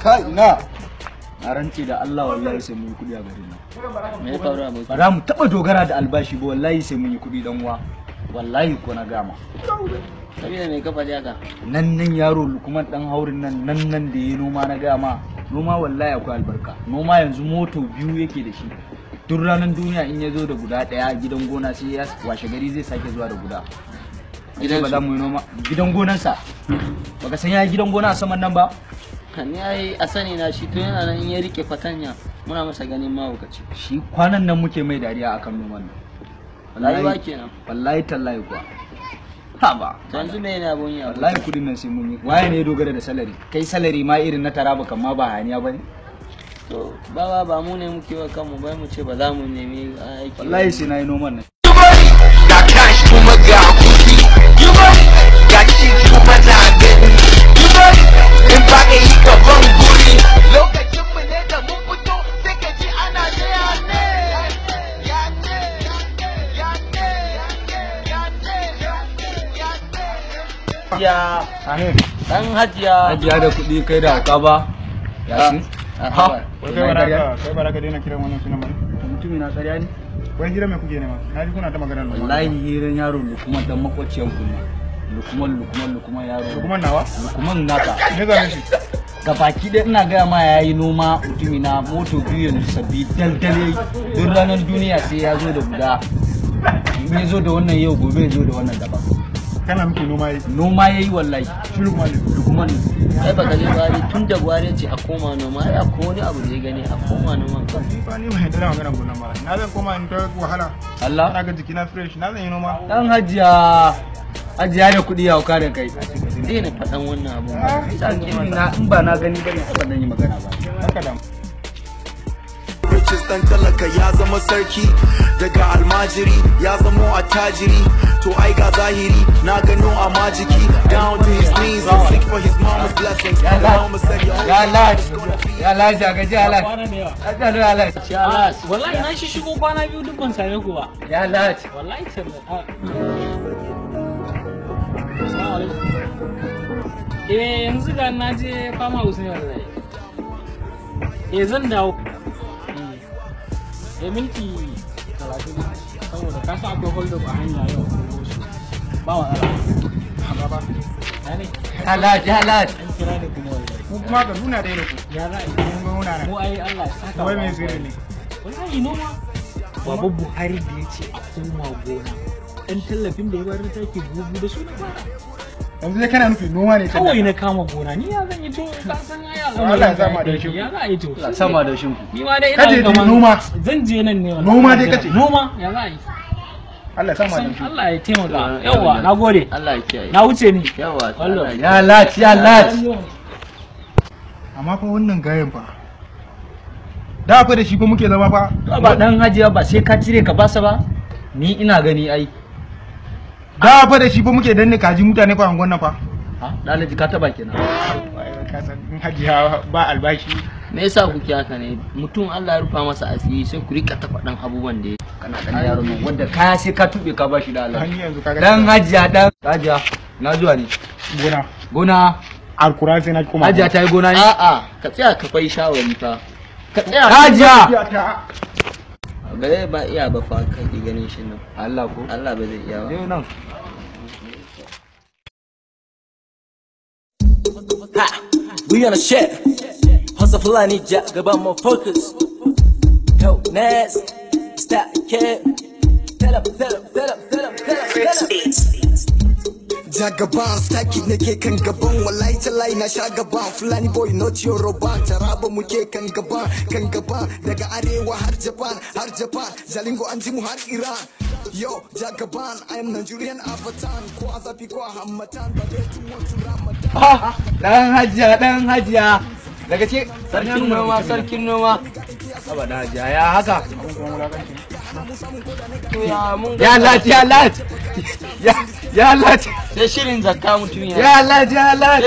Kai na rantsi da Allah wallahi sai mun yi kudi a garin nan. Me ya faru a Ba za mu taba dogara da albashi ba wallahi sai mun yi kudi dan uwa. Wallahi ko na gama. Sabida me ka faɗi haka? Nan yaro Lukman dan haurin nan da ya noma na gama. Noma wallahi akwai albarka. Noma yanzu moto biyu yake da shi. Duk ranar duniya in ya zo da guda daya gidan gona sai ya washe gari zai sake zuwa da guda. Gidan ba za mu yi noma gidan gonansa. Baka san ya gidan gona a saman nan ba? Ni ai a sani na shi to yana nan in ya rike fatanya muna masa ganin mahaukaci. Shi kwanan nan muke mai dariya akan noman nan. Rayuwa kenan. Wallahi tallahi kuwa. Ha ba. Yanzu me ne abun yi? Wallahi kudin nan sai mun yi. Waye ne ya dogara da salari? Kai salari ma irin na taraba kan ma ba haniya bane. To ba mu ne muke wa kanmu bai mu ce ba za mu nemi aiki. Wallahi sai nayi noman nan. Ga cash kuma ga kudi. Ga ci kuma na gani. In ba ka yi gaban guri. Lokacin mu ne da mun fito sai ka ji ana jaya ne. Ya dan hajiya Da kuɗi kai da hauka ba. Yasin. Wai kai baraka daina kiran wannan sunan bane. Mutumi na ƙarya ne. Wai hira me kuke nema? Na ji kuna ta magana nan. Wallahi hirin yaro Lukman dan makwaciyar ku ne. Lukman yaro. Lukman nawa? Lukman naka. Me zame shi? Ga baki ɗaya ina gaya ma yayi noma mutumi na moto biyu yanzu sabbi daldale duk ranar duniya sai ya zo da guda. In ya zo da wannan yau gobe ya zo da wannan daban. Kana muku noma yi? Noma yayi wallahi. Shi Lukman. ai baka ji Buhari tun da Buhari ya ce a koma noma ai akwai wani abu da ya gani a koma noma kan. Ni fa ni mai dala magana gonan ba. Na zan koma in ta wahala. Allah. Ina ga jikina fresh. Na zan yi noma. Dan hajiya da kuɗi ya hauka da kai. Daina faɗan wannan abu. In ba na gani bane ba zan yi magana ba. Haka da. Riches dan talaka ya zama sarki daga almajiri ya zama attajiri to ai ga zahiri na gano a majiki down to his knees and seek for his mama's blessings. Ya laji a gaji alat. Ya alas. Wallahi na shi shigo kwana biyu duk ban same ku ba. Ya laji. Wallahi tabbata. Yanzu ga na je fama Hussein wallahi. Zan dawo. Minti 30 saboda ka sa akwai hold up a hanya yau. Ba wa ala. Ya laji. An kira ni kuma wallahi. Ku kuma ga nuna dai da ku. Ya za a yi. Mun ga nuna Mu ai Allah ya saka. Wai me sirri ne? Wallahi noma. Baba Buhari da ya ce a koma gona. Dan tallafin da ya bayar da take bubu da su na fara. Yanzu dai kana nufi noma ne Kawai na kama gona ni ya zan yi to ka san ai Allah ya sama da shi. ya za a yi to. Sama da shinku. Ni ma dai Kaje ina dai noma. Zan je nan ne wannan. Noma dai kace? Noma ya za a yi. Allah ya sama da shi. Allah ya taimaka. Yawwa nagode. Allah ya kiyaye. Na wuce ni. Yawa. Allah. Ya laji. Amma fa wannan gayen fa. Da fa da shi fa muke zama fa. Ba dan hajiya ba sai ka cire ka basa ba. Ni ina gani ai. Da fa da shi fa muke danne kaji mutane fa angon nan fa. Ha, dalaji ka taba kenan. Ka san in hajiya ba albashi. Me yasa kuke haka ne? Mutum Allah ya rufa masa asiri sai ku rika ta faɗan abubuwan da ya Kana dan yaro nan wanda kaya sai ka tube ka bashi da Allah. Hanyar yanzu kaga. Dan hajiya na zuwa ne. Gona Alkuran sai na koma. hajiya ta yi gona ne. A'a, ka tsaya ka fai shawari fa. Ka tsaya. Hajiya. Ba zai ba iya ba fa kai ganin shi nan. Allah ko. Allah ba zai iya ba. Yau nan. We on a shit. Hustle Fulani Jack, about more focus. Yo, Nas, stop, kid. Tell up. Jagaban staki nake kan gaban wallahi talai na sha gaban Fulani boy not Yoruba taraba muke kan gaban daga arewa har Japan Jalingo an ji mu har Iran yo Jagaban I am Nigerian avatar ko azafi ko hammatan ba dai tun wasu Ramadan Dan hajiya. Daga ce sarkin noma. Aba da hajiya ya haka. To ya mun Ya laji. Ya laji. sai shirin zakka mutum ya. Ya laji. Allah